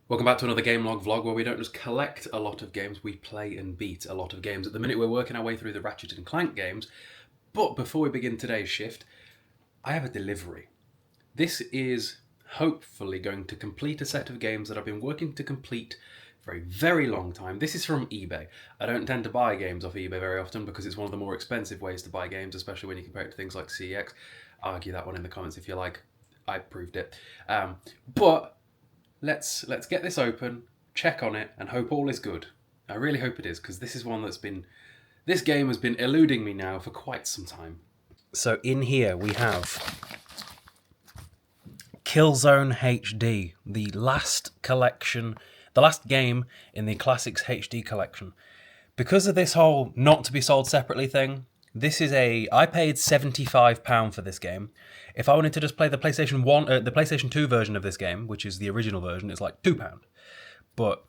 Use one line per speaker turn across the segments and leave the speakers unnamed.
Welcome back to another gamelog vlog where we don't just collect a lot of games, we play and beat a lot of games. At the minute we're working our way through the Ratchet and Clank games, but before we begin today's shift, I have a delivery. This is hopefully going to complete a set of games that I've been working to complete for a very long time. This is from eBay. I don't tend to buy games off eBay very often because it's one of the more expensive ways to buy games, especially when you compare it to things like CEX. Argue that one in the comments if you like. I proved it. But let's get this open, check on it, and hope all is good. I really hope it is, because this is one this game has been eluding me now for quite some time. So in here we have Killzone HD, the last game in the Classics HD collection. Because of this whole not to be sold separately thing, I paid £75 for this game. If I wanted to just play the PlayStation 2 version of this game, which is the original version, it's like £2. But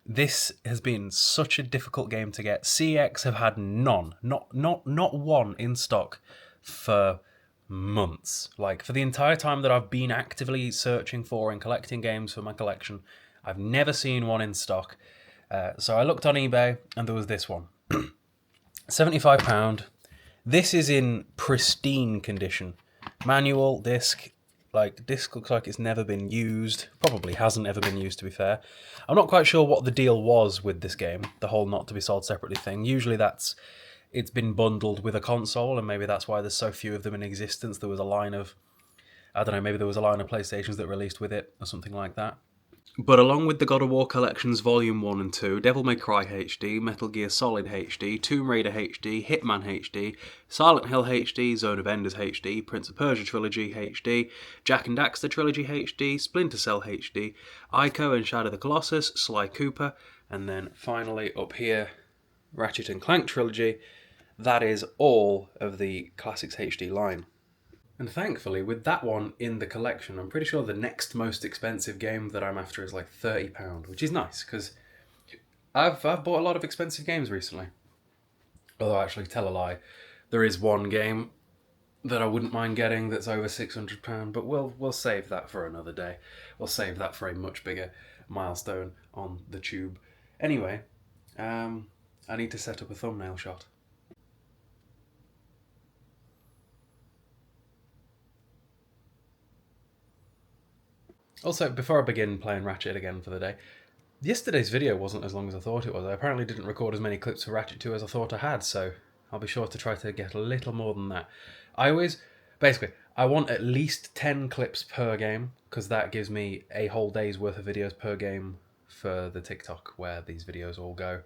this has been such a difficult game to get. CX have had none, not one in stock for months. Like, for the entire time that I've been actively searching for and collecting games for my collection, I've never seen one in stock. So I looked on eBay and there was this one. £75. This is in pristine condition. Manual, disc. Disc looks like it's never been used. Probably hasn't ever been used, to be fair. I'm not quite sure what the deal was with this game, the whole not to be sold separately thing. Usually it's been bundled with a console, and maybe that's why there's so few of them in existence. There was a line of, I don't know, maybe there was a line of PlayStations that released with it, or something like that. But along with the God of War collections Volume 1 and 2, Devil May Cry HD, Metal Gear Solid HD, Tomb Raider HD, Hitman HD, Silent Hill HD, Zone of Enders HD, Prince of Persia Trilogy HD, Jak and Daxter Trilogy HD, Splinter Cell HD, Ico and Shadow of the Colossus, Sly Cooper, and then finally up here, Ratchet and Clank Trilogy. That is all of the Classics HD line. And thankfully, with that one in the collection, I'm pretty sure the next most expensive game that I'm after is like £30, which is nice, because I've bought a lot of expensive games recently. Although, actually, tell a lie, there is one game that I wouldn't mind getting that's over £600, but we'll save that for another day. We'll save that for a much bigger milestone on the tube. Anyway, I need to set up a thumbnail shot. Also, before I begin playing Ratchet again for the day, yesterday's video wasn't as long as I thought it was. I apparently didn't record as many clips for Ratchet 2 as I thought I had, so I'll be sure to try to get a little more than that. I want at least 10 clips per game, because that gives me a whole day's worth of videos per game for the TikTok where these videos all go.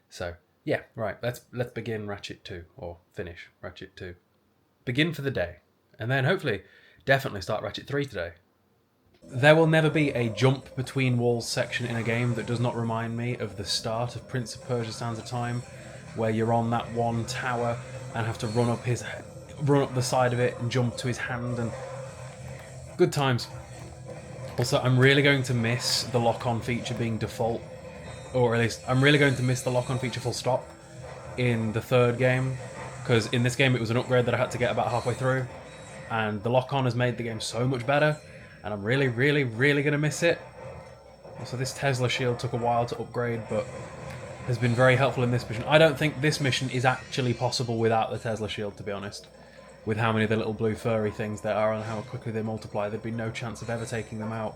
So, yeah, right, let's begin Ratchet 2, or finish Ratchet 2. Begin for the day, and then hopefully, definitely start Ratchet 3 today. There will never be a jump between walls section in a game that does not remind me of the start of Prince of Persia Sands of Time, where you're on that one tower and have to run up the side of it and jump to his hand, and good times. Also, I'm really going to miss the lock-on feature being default, or at least I'm really going to miss the lock-on feature full stop in the third game, because in this game it was an upgrade that I had to get about halfway through, and the lock-on has made the game so much better. And I'm really, really, really going to miss it. Also, this Tesla shield took a while to upgrade, but has been very helpful in this mission. I don't think this mission is actually possible without the Tesla shield, to be honest. With how many of the little blue furry things there are and how quickly they multiply, there'd be no chance of ever taking them out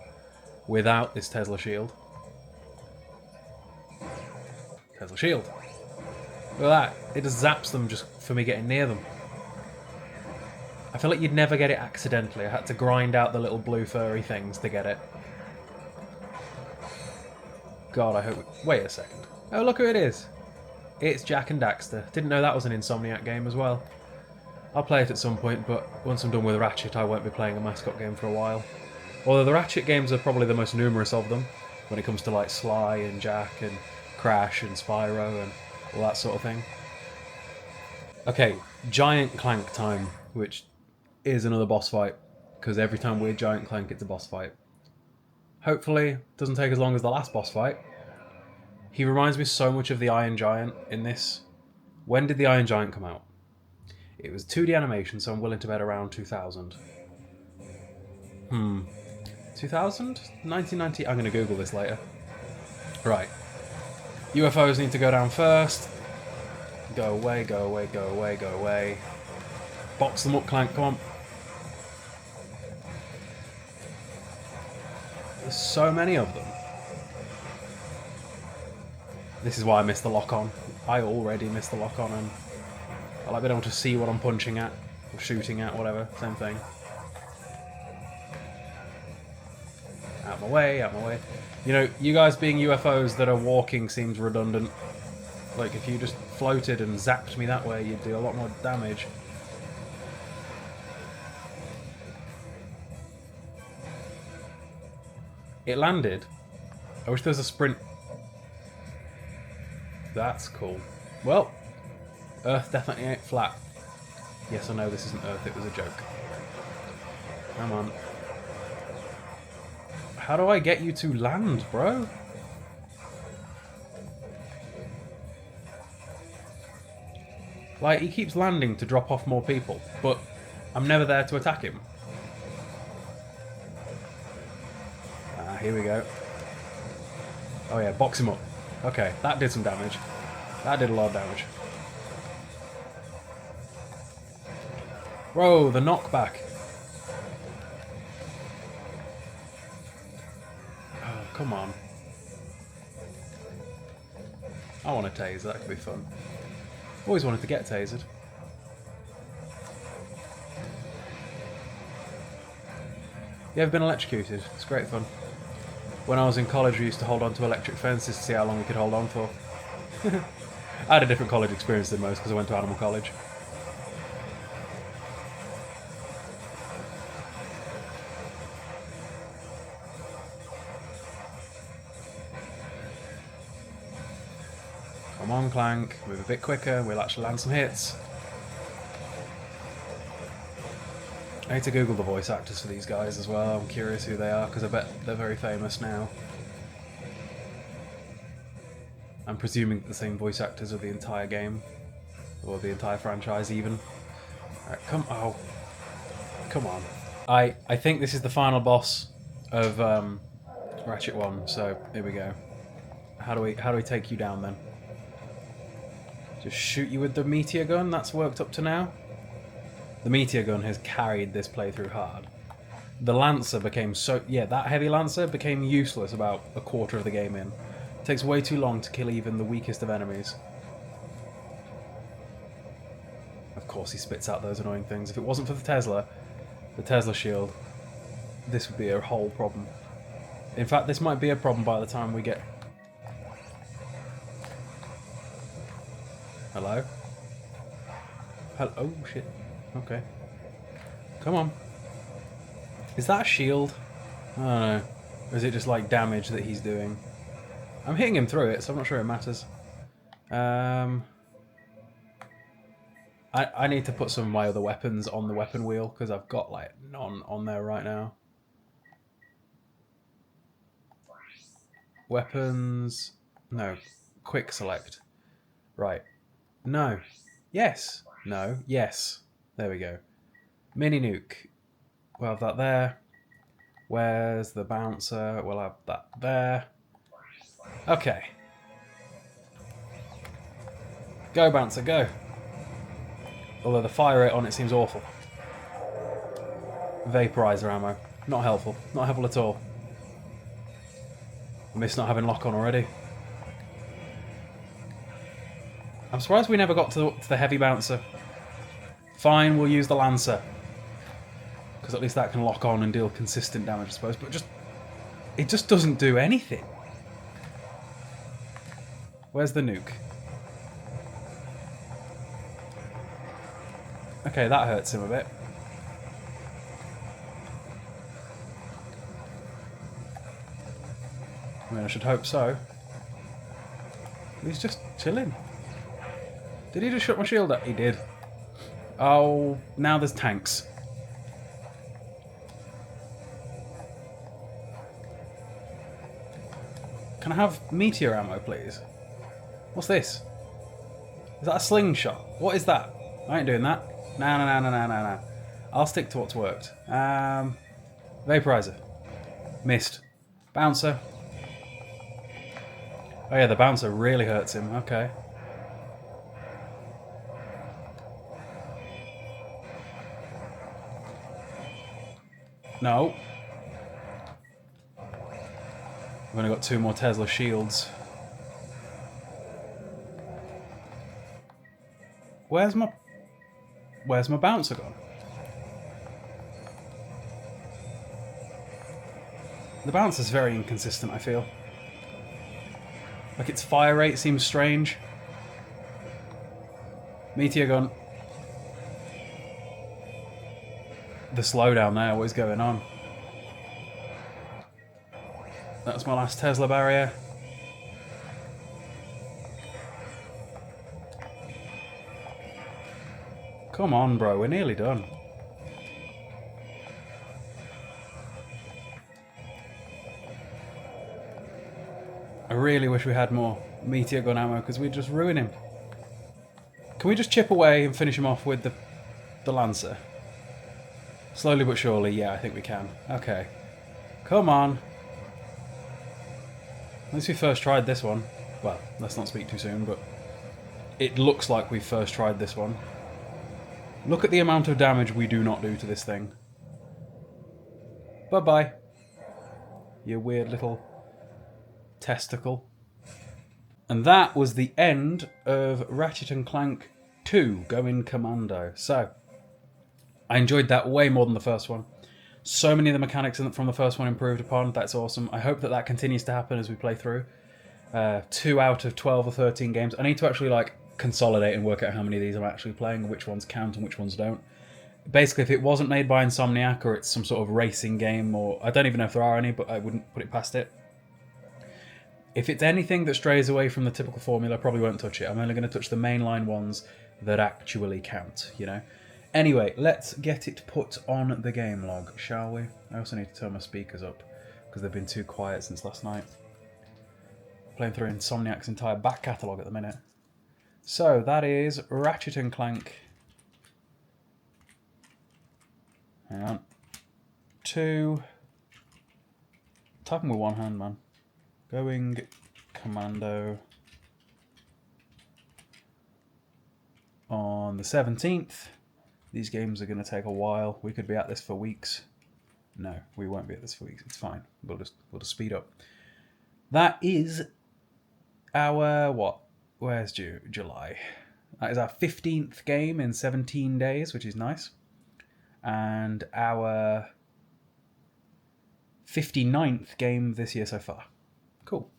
without this Tesla shield. Tesla shield. Look at that. It just zaps them just for me getting near them. I feel like you'd never get it accidentally. I had to grind out the little blue furry things to get it. God, I hope... Wait a second. Oh, look who it is. It's Jak and Daxter. Didn't know that was an Insomniac game as well. I'll play it at some point, but once I'm done with Ratchet, I won't be playing a mascot game for a while. Although the Ratchet games are probably the most numerous of them, when it comes to like Sly and Jak and Crash and Spyro and all that sort of thing. Okay, Giant Clank time, which is another boss fight, because every time we're Giant Clank it's a boss fight. Hopefully it doesn't take as long as the last boss fight. He reminds me so much of the Iron Giant in this. When did the Iron Giant come out? It was 2D animation, so I'm willing to bet around 2000. 2000? 1990? I'm going to Google this later. Right. UFOs need to go down first. Go away, go away, go away, go away. Box them up, Clank, come on. There's so many of them. This is why I missed the lock-on. I already missed the lock-on, and I like being able to see what I'm punching at, or shooting at, whatever, same thing. Out my way, out my way. You know, you guys being UFOs that are walking seems redundant. Like, if you just floated and zapped me that way, you'd do a lot more damage. It landed. I wish there was a sprint. That's cool. Well, Earth definitely ain't flat. Yes, I know this isn't Earth, it was a joke. Come on. How do I get you to land, bro? Like, he keeps landing to drop off more people, but I'm never there to attack him. Ah, here we go. Oh yeah, box him up. Okay, that did some damage. That did a lot of damage. Whoa, the knockback. Oh, come on. I want a taser, that could be fun. Always wanted to get tasered. You ever been electrocuted? It's great fun. When I was in college, we used to hold on to electric fences to see how long we could hold on for. I had a different college experience than most because I went to animal college. Come on, Clank. Move a bit quicker. We'll actually land some hits. I need to Google the voice actors for these guys as well. I'm curious who they are because I bet they're very famous now. I'm presuming the same voice actors of the entire game. Or the entire franchise even. Alright, come on. I think this is the final boss of Ratchet 1, so here we go. How do we take you down then? Just shoot you with the meteor gun? That's worked up to now? The meteor gun has carried this playthrough hard. The Lancer became so... Yeah, that heavy Lancer became useless about a quarter of the game in. It takes way too long to kill even the weakest of enemies. Of course he spits out those annoying things. If it wasn't for the Tesla shield, this would be a whole problem. In fact, this might be a problem by the time we get... Hello? Hello? Oh, shit. Okay. Come on. Is that a shield? I don't know. Or is it just like damage that he's doing? I'm hitting him through it, so I'm not sure it matters. I need to put some of my other weapons on the weapon wheel, because I've got like none on there right now. Weapons... No. Quick select. Right. No. Yes. No. Yes. There we go. Mini nuke. We'll have that there. Where's the bouncer? We'll have that there. Okay. Go, bouncer, go. Although the fire rate on it seems awful. Vaporizer ammo. Not helpful. Not helpful at all. I miss not having lock on already. I'm surprised we never got to the heavy bouncer. Fine, we'll use the Lancer. Because at least that can lock on and deal consistent damage, I suppose. But it just doesn't do anything. Where's the nuke? Okay, that hurts him a bit. I mean, I should hope so. He's just chilling. Did he just shut my shield up? He did. Oh, now there's tanks. Can I have meteor ammo, please? What's this? Is that a slingshot? What is that? I ain't doing that. No. I'll stick to what's worked. Vaporizer. Missed. Bouncer. Oh yeah, the bouncer really hurts him. Okay. No. We've only got 2 more Tesla shields. Where's my bouncer gone? The bouncer's very inconsistent, I feel. Like its fire rate seems strange. Meteor gun. The slowdown there, what is going on? That's my last Tesla barrier. Come on, bro, we're nearly done. I really wish we had more meteor gun ammo because we'd just ruin him. Can we just chip away and finish him off with the Lancer? Slowly but surely, yeah, I think we can. Okay. Come on. At least we first tried this one. Well, let's not speak too soon, but it looks like we first tried this one. Look at the amount of damage we do not do to this thing. Bye-bye. You weird little testicle. And that was the end of Ratchet & Clank 2, Going Commando. So, I enjoyed that way more than the first one. So many of the mechanics from the first one improved upon. That's awesome. I hope that that continues to happen as we play through. 2 out of 12 or 13 games. I need to actually consolidate and work out how many of these I'm actually playing, which ones count and which ones don't. Basically, if it wasn't made by Insomniac or it's some sort of racing game, or I don't even know if there are any, but I wouldn't put it past it. If it's anything that strays away from the typical formula, I probably won't touch it. I'm only going to touch the mainline ones that actually count, you know? Anyway, let's get it put on the game log, shall we? I also need to turn my speakers up, because they've been too quiet since last night. Playing through Insomniac's entire back catalogue at the minute. So, that is Ratchet & Clank. Hang on. 2. Typing with one hand, man. Going Commando. On the 17th. These games are going to take a while. We could be at this for weeks. No, we won't be at this for weeks. It's fine. We'll just speed up. That is our what? Where's July? That is our 15th game in 17 days, which is nice. And our 59th game this year so far. Cool.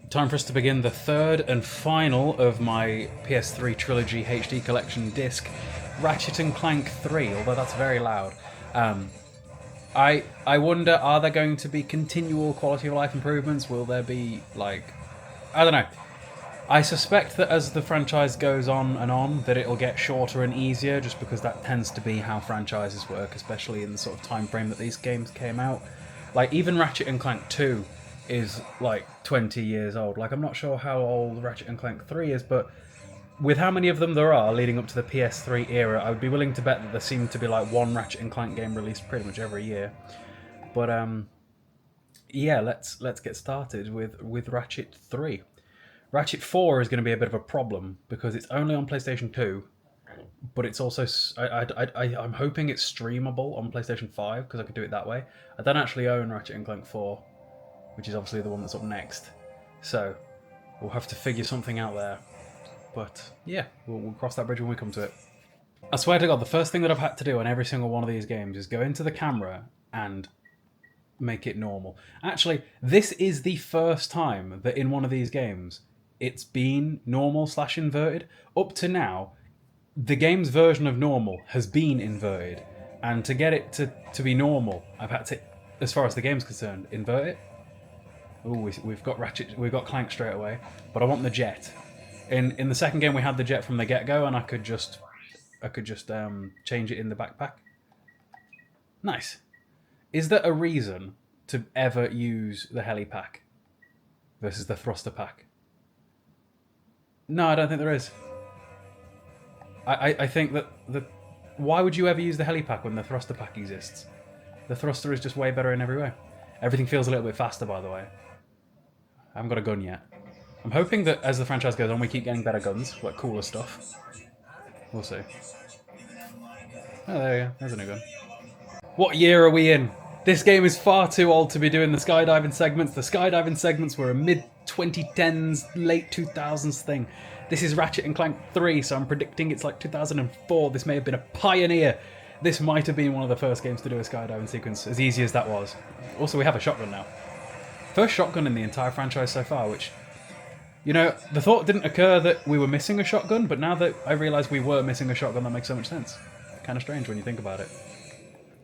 Time for us to begin the third and final of my PS3 Trilogy HD Collection disc, Ratchet & Clank 3, although that's very loud. I wonder, are there going to be continual quality of life improvements? Will there be, I don't know. I suspect that as the franchise goes on and on, that it'll get shorter and easier, just because that tends to be how franchises work, especially in the sort of time frame that these games came out. Even Ratchet & Clank 2 is 20 years old. I'm not sure how old Ratchet & Clank 3 is, but with how many of them there are leading up to the PS3 era, I would be willing to bet that there seemed to be one Ratchet & Clank game released pretty much every year. But yeah, let's get started with Ratchet 3. Ratchet 4 is going to be a bit of a problem because it's only on PlayStation 2, but it's also I'm hoping it's streamable on PlayStation 5 because I could do it that way. I don't actually own Ratchet & Clank 4, which is obviously the one that's up next, so we'll have to figure something out there. But yeah, we'll cross that bridge when we come to it. I swear to God, the first thing that I've had to do on every single one of these games is go into the camera and make it normal. Actually, this is the first time that in one of these games it's been normal/inverted. Up to now, the game's version of normal has been inverted, and to get it to be normal, I've had to, as far as the game's concerned, invert it. Ooh, we've got Clank straight away, but I want the jet. In the second game, we had the jet from the get-go, and I could just change it in the backpack. Nice. Is there a reason to ever use the heli pack versus the thruster pack? No, I don't think there is. I think that why would you ever use the heli pack when the thruster pack exists? The thruster is just way better in every way. Everything feels a little bit faster, by the way. I haven't got a gun yet. I'm hoping that as the franchise goes on, we keep getting better guns, like cooler stuff. We'll see. Oh, there you go. There's a new gun. What year are we in? This game is far too old to be doing the skydiving segments. The skydiving segments were a mid-2010s, late 2000s thing. This is Ratchet & Clank 3, so I'm predicting it's like 2004. This may have been a pioneer. This might have been one of the first games to do a skydiving sequence, as easy as that was. Also, we have a shotgun now. First shotgun in the entire franchise so far, which... You know, the thought didn't occur that we were missing a shotgun, but now that I realise we were missing a shotgun, that makes so much sense. Kind of strange when you think about it.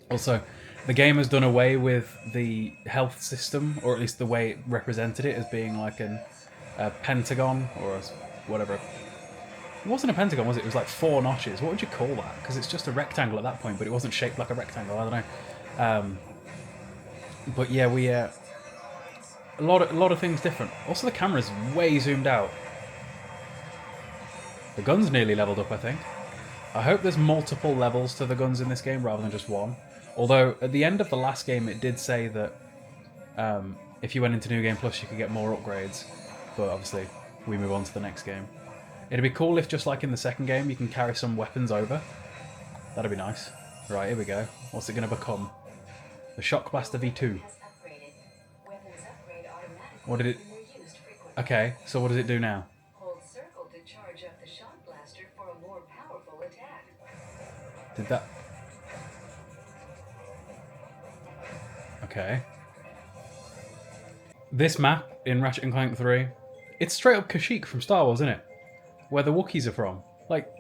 Also, the game has done away with the health system, or at least the way it represented it as being like a pentagon, or whatever. It wasn't a pentagon, was it? It was like 4 notches. What would you call that? Because it's just a rectangle at that point, but it wasn't shaped like a rectangle. I don't know. But yeah, we... a lot of things different. Also, the camera's way zoomed out. The gun's nearly leveled up, I think. I hope there's multiple levels to the guns in this game rather than just one. Although, at the end of the last game, it did say that if you went into New Game Plus, you could get more upgrades. But obviously, we move on to the next game. It'd be cool if, just like in the second game, you can carry some weapons over. That'd be nice. Right, here we go. What's it going to become? The Shock Blaster V2. What did it... Okay, so what does it do now?
Hold circle to charge up the shock blaster for a more powerful attack.
Did that... Okay. This map in Ratchet & Clank 3, it's straight up Kashyyyk from Star Wars, isn't it? Where the Wookiees are from. Like,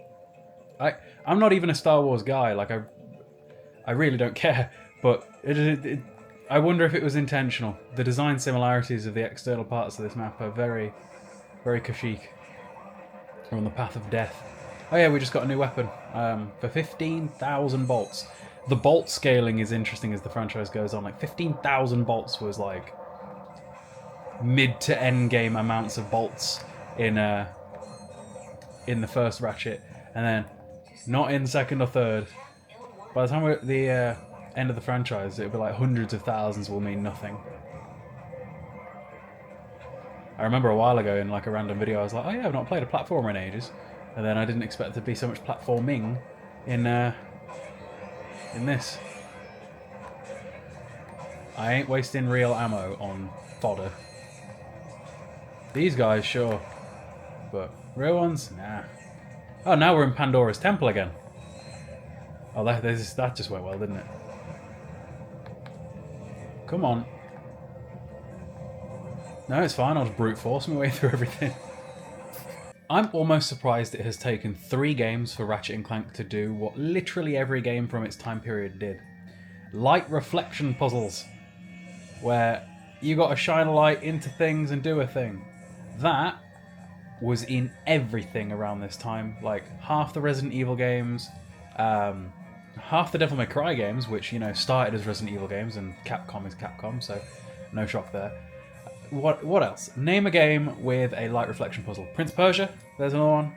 I'm not even a Star Wars guy, like, I really don't care, but I wonder if it was intentional. The design similarities of the external parts of this map are very, very Kashyyyk. We're on the path of death. Oh yeah, we just got a new weapon for 15,000 bolts. The bolt scaling is interesting as the franchise goes on. Like 15,000 bolts was like mid to end game amounts of bolts in the first Ratchet, and then not in second or third. By the time we're at the end of the franchise, it'll be like hundreds of thousands will mean nothing. I remember a while ago in like a random video, I was like, oh yeah, I've not played a platformer in ages, and then I didn't expect there to be so much platforming in this. I ain't wasting real ammo on fodder. These guys, sure, but real ones, nah. Oh, now we're in Pandora's Temple again. Oh, that just went well, didn't it? Come on. No, it's fine. I'll just brute force my way through everything. I'm almost surprised it has taken 3 games for Ratchet & Clank to do what literally every game from its time period did. Light reflection puzzles. Where you got to shine a light into things and do a thing. That was in everything around this time. Like, half the Resident Evil games, half the Devil May Cry games, which, you know, started as Resident Evil games, and Capcom is Capcom, so no shock there. What else? Name a game with a light reflection puzzle. Prince Persia, there's another one.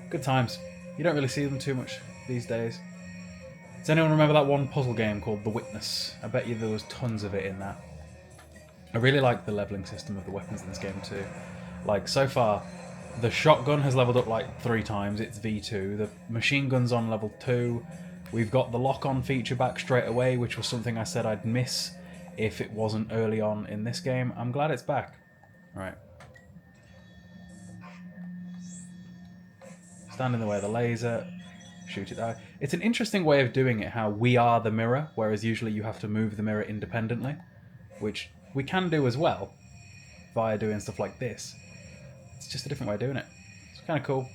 Good times. You don't really see them too much these days. Does anyone remember that one puzzle game called The Witness? I bet you there was tons of it in that. I really like the leveling system of the weapons in this game too. Like, so far, the shotgun has leveled up like 3 times, it's V2. The machine gun's on level 2. We've got the lock-on feature back straight away, which was something I said I'd miss if it wasn't early on in this game. I'm glad it's back. Right. Stand in the way of the laser. Shoot it out. It's an interesting way of doing it, how we are the mirror, whereas usually you have to move the mirror independently, which we can do as well via doing stuff like this. It's just a different way of doing it. It's kind of cool.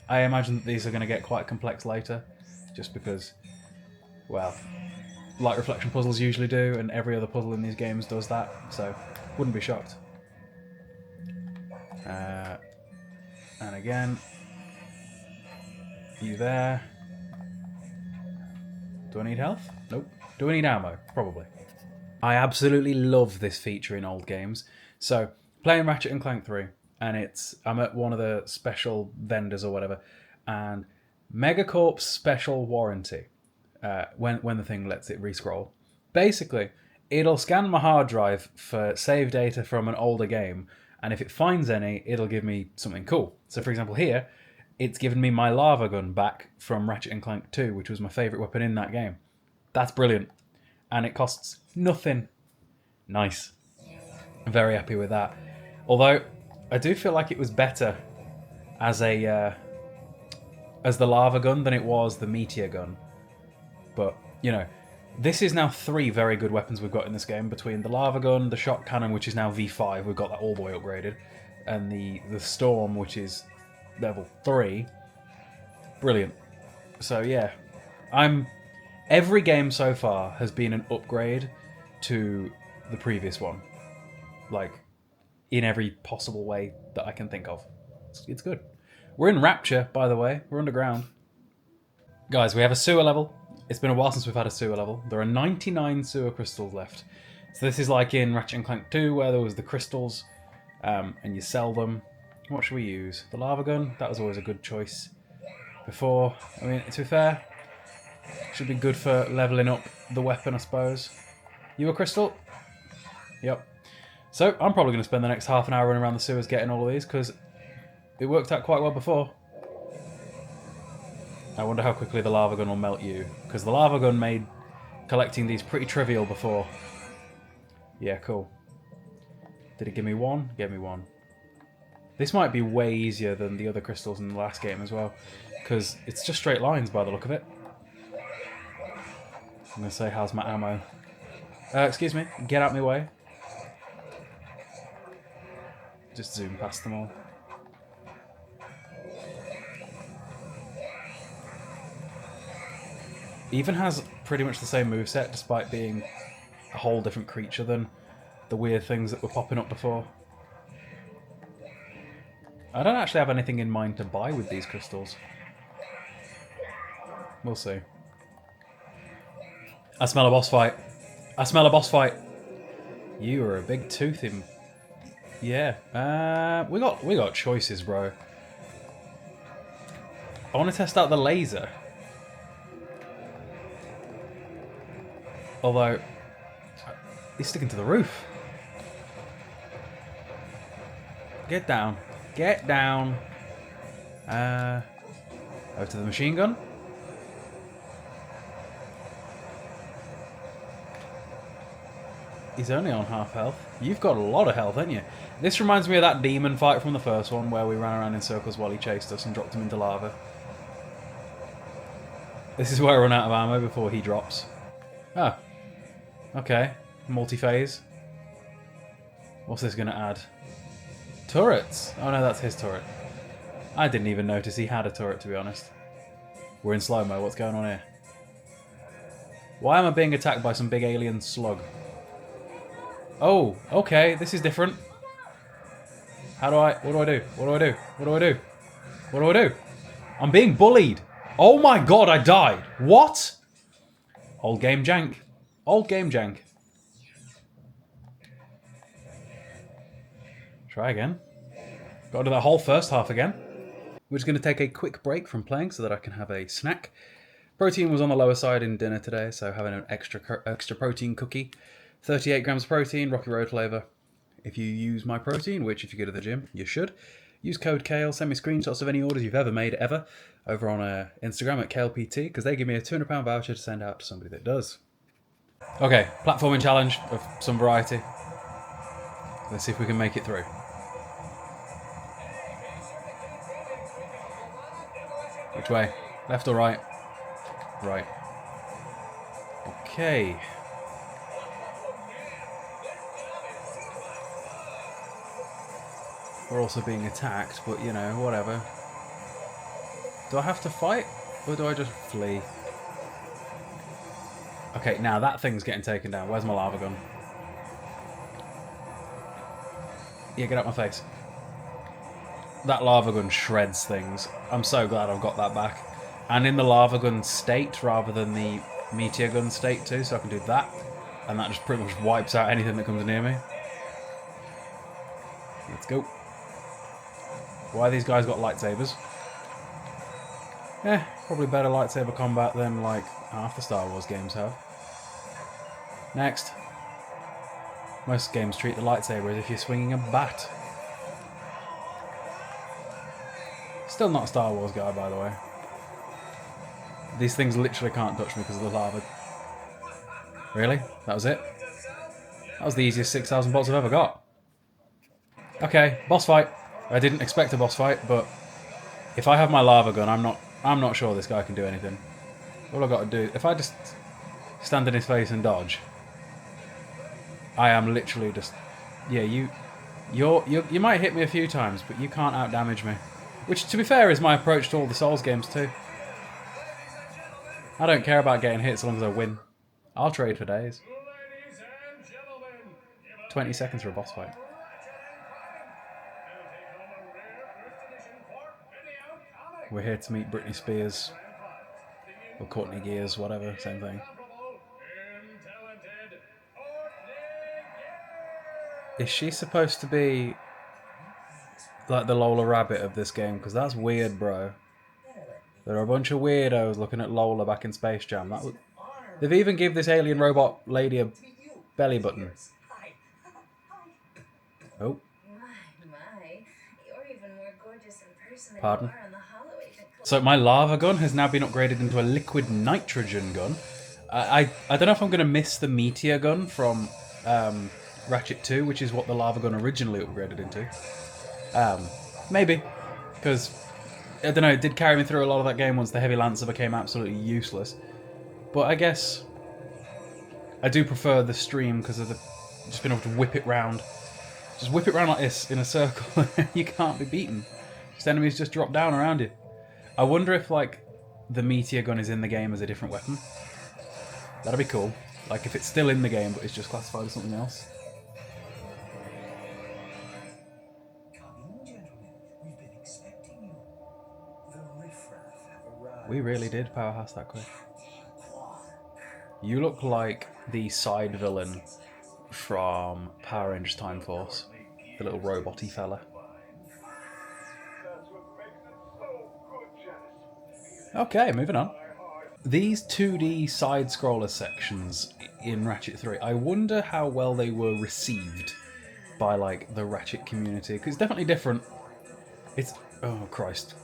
I imagine that these are going to get quite complex later, just because, well, light reflection puzzles usually do, and every other puzzle in these games does that, so wouldn't be shocked. And again, you there. Do I need health? Nope. Do I need ammo? Probably. I absolutely love this feature in old games. So, playing Ratchet & Clank 3, and I'm at one of the special vendors or whatever, and Megacorp's special warranty, when the thing lets it rescroll. Basically, it'll scan my hard drive for save data from an older game, and if it finds any, it'll give me something cool. So, for example, here, it's given me my lava gun back from Ratchet Clank 2, which was my favourite weapon in that game. That's brilliant. And it costs nothing. Nice. I'm very happy with that. Although, I do feel like it was better as a as the lava gun than it was the meteor gun. But, you know, this is now 3 very good weapons we've got in this game, between the lava gun, the shot cannon, which is now V5, we've got that all the way upgraded, and the storm, which is level 3. Brilliant. So yeah, every game so far has been an upgrade to the previous one, like in every possible way that I can think of. It's good. We're in Rapture, by the way. We're underground. Guys, we have a sewer level. It's been a while since we've had a sewer level. There are 99 sewer crystals left. So this is like in Ratchet Clank 2, where there was the crystals, and you sell them. What should we use? The lava gun? That was always a good choice. Before, I mean, to be fair, should be good for leveling up the weapon, I suppose. You a crystal? Yep. So, I'm probably going to spend the next half an hour running around the sewers getting all of these, because it worked out quite well before. I wonder how quickly the lava gun will melt you, because the lava gun made collecting these pretty trivial before. Yeah, cool. Did it give me one? Gave me one. This might be way easier than the other crystals in the last game as well, because it's just straight lines by the look of it. I'm going to say, how's my ammo? Excuse me, get out my way. Just zoom past them all. Even has pretty much the same moveset, despite being a whole different creature than the weird things that were popping up before. I don't actually have anything in mind to buy with these crystals. We'll see. I smell a boss fight. I smell a boss fight. You are a big tooth him. Yeah. We got choices, bro. I want to test out the laser. Although he's sticking to the roof. Get down. Get down. Over to the machine gun. He's only on half health. You've got a lot of health, haven't you? This reminds me of that demon fight from the first one, where we ran around in circles while he chased us and dropped him into lava. This is where I run out of ammo before he drops. Ah. Okay. Multi-phase. What's this going to add? Turrets! Oh no, that's his turret. I didn't even notice he had a turret, to be honest. We're in slow-mo, what's going on here? Why am I being attacked by some big alien slug? Oh, okay, this is different. What do I do? What do I do? What do I do? What do I do? I'm being bullied! Oh my god, I died! What? Old game jank. Old game jank. Try again. Got to do that whole first half again. We're just going to take a quick break from playing so that I can have a snack. Protein was on the lower side in dinner today, so having an extra protein cookie. 38 grams of protein, Rocky Road flavour. If you use my protein, which if you go to the gym, you should, use code KALE, send me screenshots of any orders you've ever made, ever, over on Instagram at KalePT, because they give me a £200 voucher to send out to somebody that does. Okay, platforming challenge of some variety. Let's see if we can make it through. Which way? Left or right? Right. Okay. We're also being attacked, but you know, whatever. Do I have to fight? Or do I just flee? Okay, now that thing's getting taken down. Where's my lava gun? Yeah, get out my face. That lava gun shreds things. I'm so glad I've got that back. And in the lava gun state rather than the meteor gun state too, so I can do that. And that just pretty much wipes out anything that comes near me. Let's go. Why these guys got lightsabers? Probably better lightsaber combat than like half the Star Wars games have. Next. Most games treat the lightsaber as if you're swinging a bat. Still not a Star Wars guy, by the way. These things literally can't touch me because of the lava. Really? That was it? That was the easiest 6,000 bolts I've ever got. Okay, boss fight. I didn't expect a boss fight, but if I have my lava gun, I'm not sure this guy can do anything. All I've got to do, if I just stand in his face and dodge, I am literally just, yeah, you might hit me a few times, but you can't out-damage me. Which, to be fair, is my approach to all the Souls games too. I don't care about getting hit as long as I win. I'll trade for days. 20 seconds for a boss fight. We're here to meet Britney Spears. Or Courtney Gears, whatever, same thing. Is she supposed to be like the Lola Rabbit of this game? Because that's weird, bro. There are a bunch of weirdos looking at Lola back in Space Jam. They've even give this alien robot lady a belly button. Oh.
You're even more gorgeous in person than
Pardon?
you are on the Hollow Agent.
So my lava gun has now been upgraded into a liquid nitrogen gun. I don't know if I'm going to miss the meteor gun from Ratchet 2, which is what the lava gun originally upgraded into. Maybe, because I don't know, it did carry me through a lot of that game once the heavy lancer became absolutely useless. But I guess I do prefer the stream because of the just being able to whip it round. Just whip it round like this in a circle. You can't be beaten. Just enemies just drop down around you. I wonder if like the meteor gun is in the game as a different weapon. That'd be cool. Like if it's still in the game but it's just classified as something else. We really did powerhouse that quick. You look like the side villain from Power Rangers Time Force. The little robot-y fella. Okay, moving on. These 2D side-scroller sections in Ratchet 3, I wonder how well they were received by, like, the Ratchet community. Because it's definitely different. It's... Oh, Christ.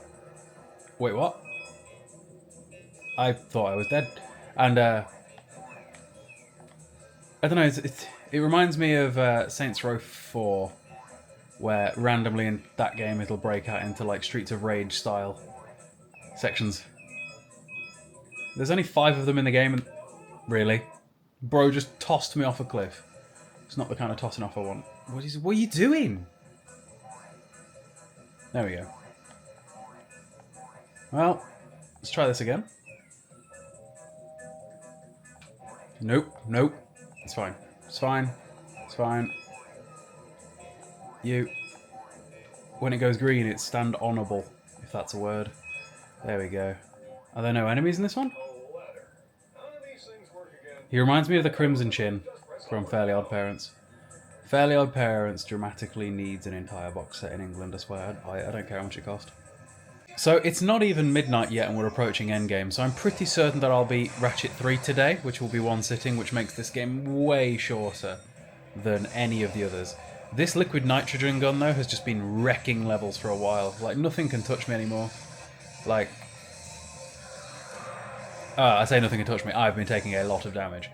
Wait, what? I thought I was dead. And, I don't know, it reminds me of Saints Row 4, where randomly in that game it'll break out into, like, Streets of Rage style sections. There's only 5 of them in the game, and really? Bro just tossed me off a cliff. It's not the kind of tossing off I want. What are you doing? There we go. Well, let's try this again. Nope, nope. It's fine. It's fine. It's fine. You. When it goes green, it's stand honourable, if that's a word. There we go. Are there no enemies in this one? He reminds me of the Crimson Chin from Fairly Odd Parents. Fairly Odd Parents dramatically needs an entire box set in England, I swear. I'd buy it. I don't care how much it cost. So it's not even midnight yet and we're approaching endgame, so I'm pretty certain that I'll beat Ratchet 3 today, which will be one sitting, which makes this game way shorter than any of the others. This liquid nitrogen gun, though, has just been wrecking levels for a while. Like, nothing can touch me anymore. Like... I say nothing can touch me, I've been taking a lot of damage.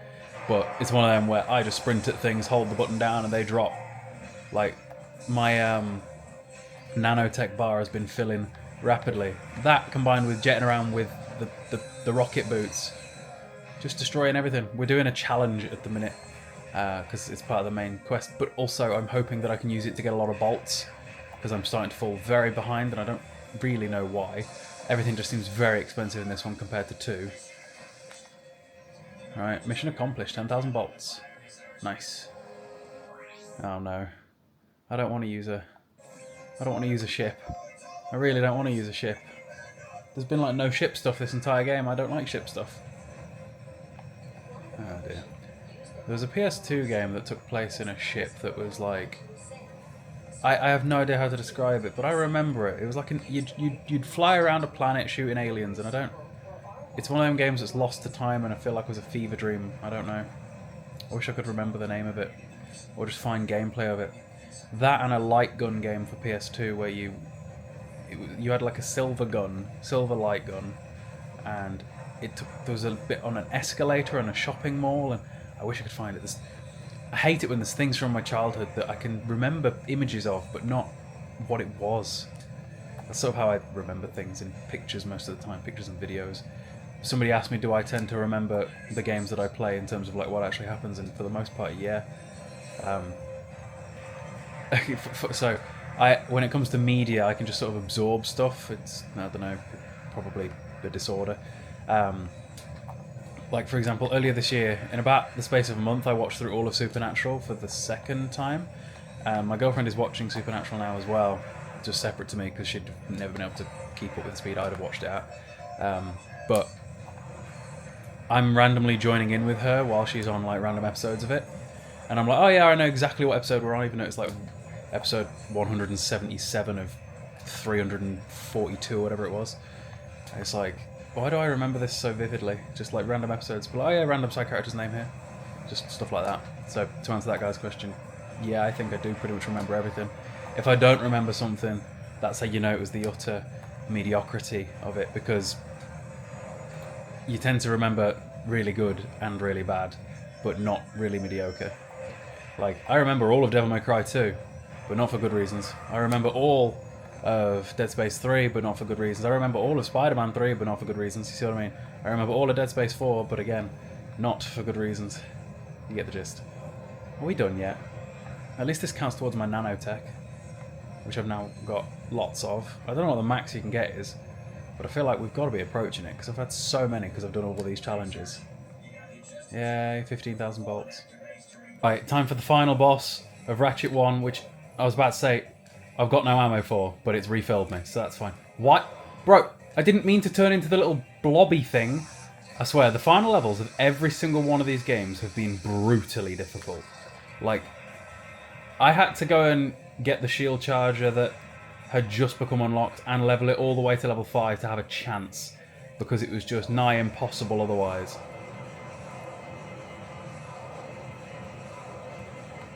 But it's one of them where I just sprint at things, hold the button down, and they drop. Like, my nanotech bar has been filling rapidly. That, combined with jetting around with the rocket boots, just destroying everything. We're doing a challenge at the minute, because it's part of the main quest, but also I'm hoping that I can use it to get a lot of bolts, because I'm starting to fall very behind, and I don't really know why. Everything just seems very expensive in this one compared to 2. Alright, mission accomplished, 10,000 bolts. Nice. Oh no. I don't want to use a ship. I really don't want to use a ship. There's been like no ship stuff this entire game. I don't like ship stuff. Oh dear. There was a PS2 game that took place in a ship that was like... I have no idea how to describe it, but I remember it. It was like you'd fly around a planet shooting aliens, and I don't... It's one of them games that's lost to time, and I feel like it was a fever dream. I don't know. I wish I could remember the name of it. or just find gameplay of it. That and a light gun game for PS2 where you had like a silver light gun, and there was a bit on an escalator in a shopping mall, and I wish I could find it. I hate it when there's things from my childhood that I can remember images of, but not what it was. That's sort of how I remember things, in pictures most of the time, pictures and videos. Somebody asked me, do I tend to remember the games that I play in terms of like what actually happens, and for the most part, yeah. So, when it comes to media, I can just sort of absorb stuff. It's, I don't know, probably a disorder. Like, for example, earlier this year, in about the space of a month, I watched through all of Supernatural for the second time. My girlfriend is watching Supernatural now as well, just separate to me, because she'd never been able to keep up with the speed I'd have watched it at. But I'm randomly joining in with her while she's on like random episodes of it. And I'm like, oh yeah, I know exactly what episode we're on, even though it's like episode 177 of 342 or whatever it was. It's like, why do I remember this so vividly? Just like random episodes. But oh yeah, random side character's name here. Just stuff like that. So to answer that guy's question, yeah, I think I do pretty much remember everything. If I don't remember something, that's how you know it was the utter mediocrity of it, because you tend to remember really good and really bad, but not really mediocre. Like, I remember all of Devil May Cry 2, but not for good reasons. I remember all of Dead Space 3, but not for good reasons. I remember all of Spider-Man 3, but not for good reasons. You see what I mean? I remember all of Dead Space 4, but again, not for good reasons. You get the gist. Are we done yet? At least this counts towards my nanotech, which I've now got lots of. I don't know what the max you can get is, but I feel like we've got to be approaching it, because I've had so many, because I've done all of these challenges. Yay, 15,000 bolts. Right, time for the final boss of Ratchet 1, which I was about to say I've got no ammo for, but it's refilled me, so that's fine. What? Bro, I didn't mean to turn into the little blobby thing. I swear, the final levels of every single one of these games have been brutally difficult. Like, I had to go and get the shield charger that had just become unlocked and level it all the way to level 5 to have a chance, because it was just nigh impossible otherwise.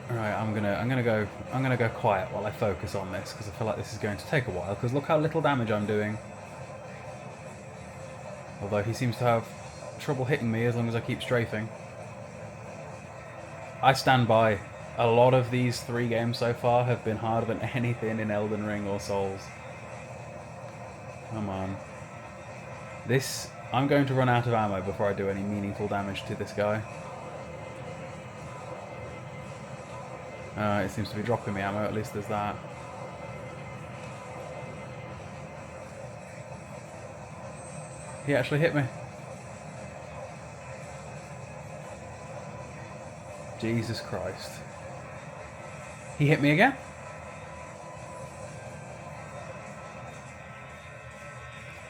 Alright, I'm gonna go quiet while I focus on this, because I feel like this is going to take a while, because look how little damage I'm doing. Although he seems to have trouble hitting me as long as I keep strafing. I stand by. A lot of these 3 games so far have been harder than anything in Elden Ring or Souls. Come on. I'm going to run out of ammo before I do any meaningful damage to this guy. It seems to be dropping me ammo, at least there's that. He actually hit me. Jesus Christ. He hit me again?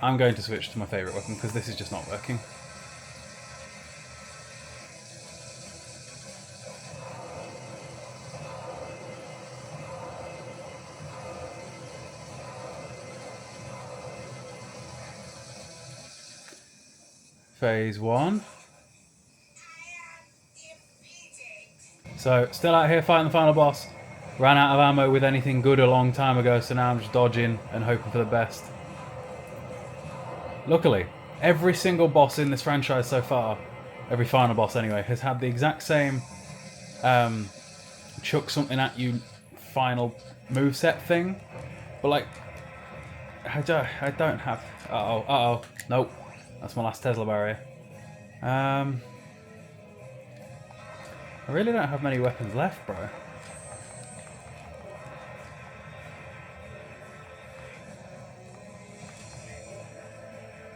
I'm going to switch to my favourite weapon, because this is just not working. Phase 1. So, still out here fighting the final boss. Ran out of ammo with anything good a long time ago, so now I'm just dodging and hoping for the best. Luckily, every single boss in this franchise so far, every final boss anyway, has had the exact same chuck something at you final moveset thing. But like, I don't have... Uh-oh. Nope. That's my last Tesla barrier. I really don't have many weapons left, bro.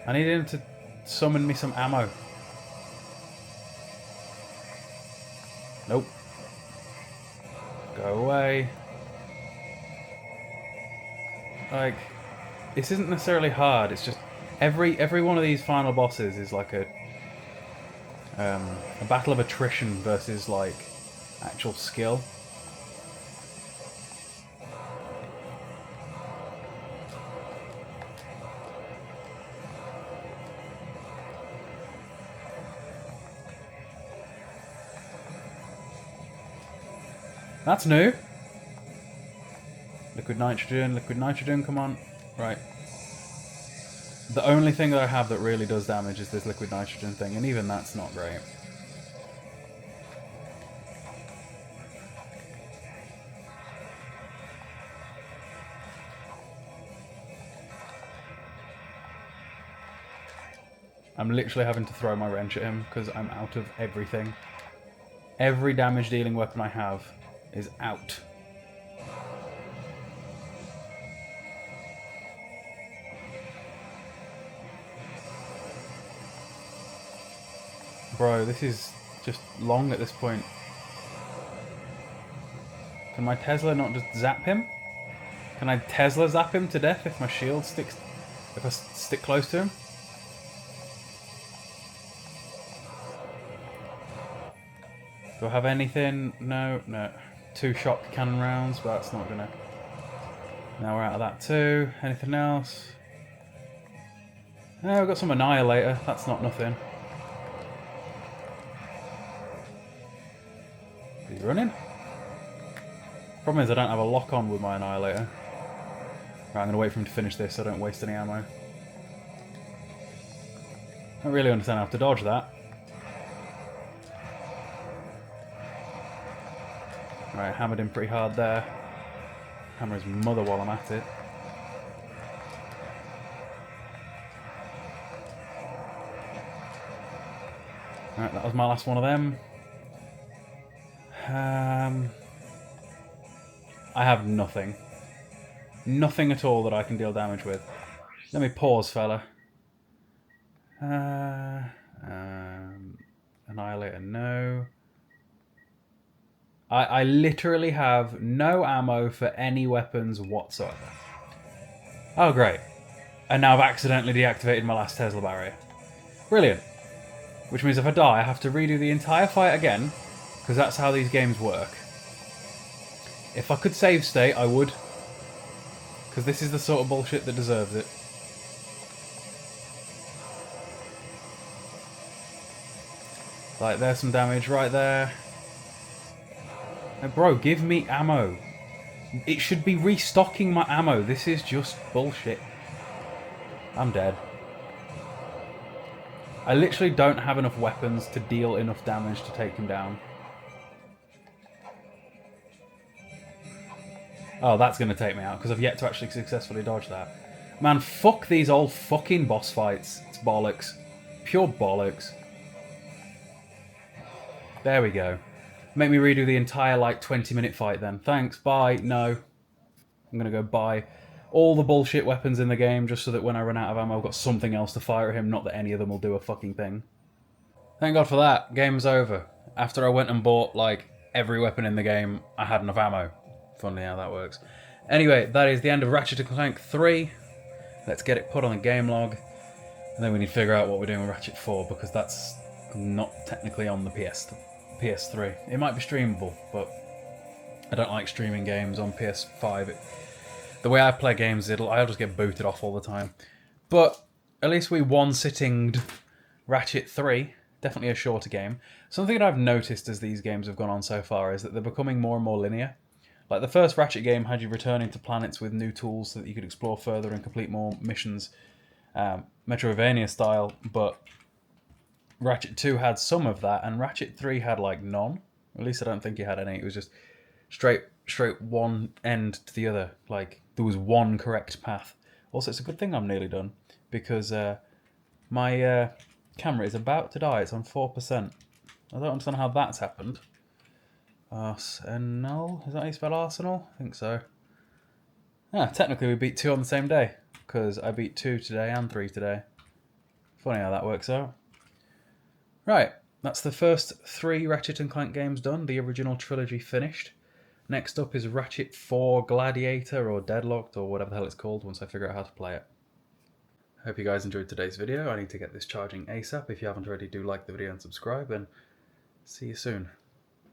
I need him to summon me some ammo. Nope. Go away. Like, this isn't necessarily hard, it's just every one of these final bosses is like a battle of attrition versus like actual skill. That's new. Liquid nitrogen, come on. Right. The only thing that I have that really does damage is this liquid nitrogen thing, and even that's not great. I'm literally having to throw my wrench at him because I'm out of everything. Every damage dealing weapon I have is out. Bro, this is just long at this point. Can my Tesla not just zap him? Can I Tesla zap him to death if my shield sticks... if I stick close to him? Do I have anything? No, no. 2 shock cannon rounds, but that's not gonna... Now we're out of that too. Anything else? Oh, we've got some Annihilator. That's not nothing. Is he running? Problem is I don't have a lock on with my Annihilator. Right, I'm going to wait for him to finish this so I don't waste any ammo. I don't really understand how to dodge that. Right, hammered him pretty hard there. Hammer his mother while I'm at it. Right, that was my last one of them. I have nothing. Nothing at all that I can deal damage with. Let me pause, fella. Annihilator, no. I literally have no ammo for any weapons whatsoever. Oh, great. And now I've accidentally deactivated my last Tesla barrier. Brilliant. Which means if I die, I have to redo the entire fight again, because that's how these games work. If I could save state, I would. Because this is the sort of bullshit that deserves it. Like, there's some damage right there. Now, bro, give me ammo. It should be restocking my ammo. This is just bullshit. I'm dead. I literally don't have enough weapons to deal enough damage to take him down. Oh, that's going to take me out, because I've yet to actually successfully dodge that. Man, fuck these old fucking boss fights. It's bollocks. Pure bollocks. There we go. Make me redo the entire, like, 20-minute fight then. Thanks, bye, no. I'm going to go buy all the bullshit weapons in the game just so that when I run out of ammo I've got something else to fire at him, not that any of them will do a fucking thing. Thank God for that. Game's over. After I went and bought, like, every weapon in the game, I had enough ammo. Funny how that works. Anyway, that is the end of Ratchet Clank 3. Let's get it put on the game log. And then we need to figure out what we're doing with Ratchet 4, because that's not technically on the PS3. It might be streamable, but I don't like streaming games on PS5. The way I play games, I'll just get booted off all the time. But at least we one-sittinged Ratchet 3. Definitely a shorter game. Something that I've noticed as these games have gone on so far is that they're becoming more and more linear. Like, the first Ratchet game had you returning to planets with new tools so that you could explore further and complete more missions, Metroidvania style, but Ratchet 2 had some of that, and Ratchet 3 had, like, none. At least I don't think it had any. It was just straight one end to the other. Like, there was one correct path. Also, it's a good thing I'm nearly done, because my camera is about to die. It's on 4%. I don't understand how that's happened. Arsenal? Is that how you spell Arsenal? I think so. Yeah, technically we beat 2 on the same day, because I beat 2 today and 3 today. Funny how that works out. Right, that's the first 3 Ratchet and Clank games done, the original trilogy finished. Next up is Ratchet 4 Gladiator, or Deadlocked, or whatever the hell it's called, once I figure out how to play it. Hope you guys enjoyed today's video. I need to get this charging ASAP. If you haven't already, do like the video and subscribe, and see you soon.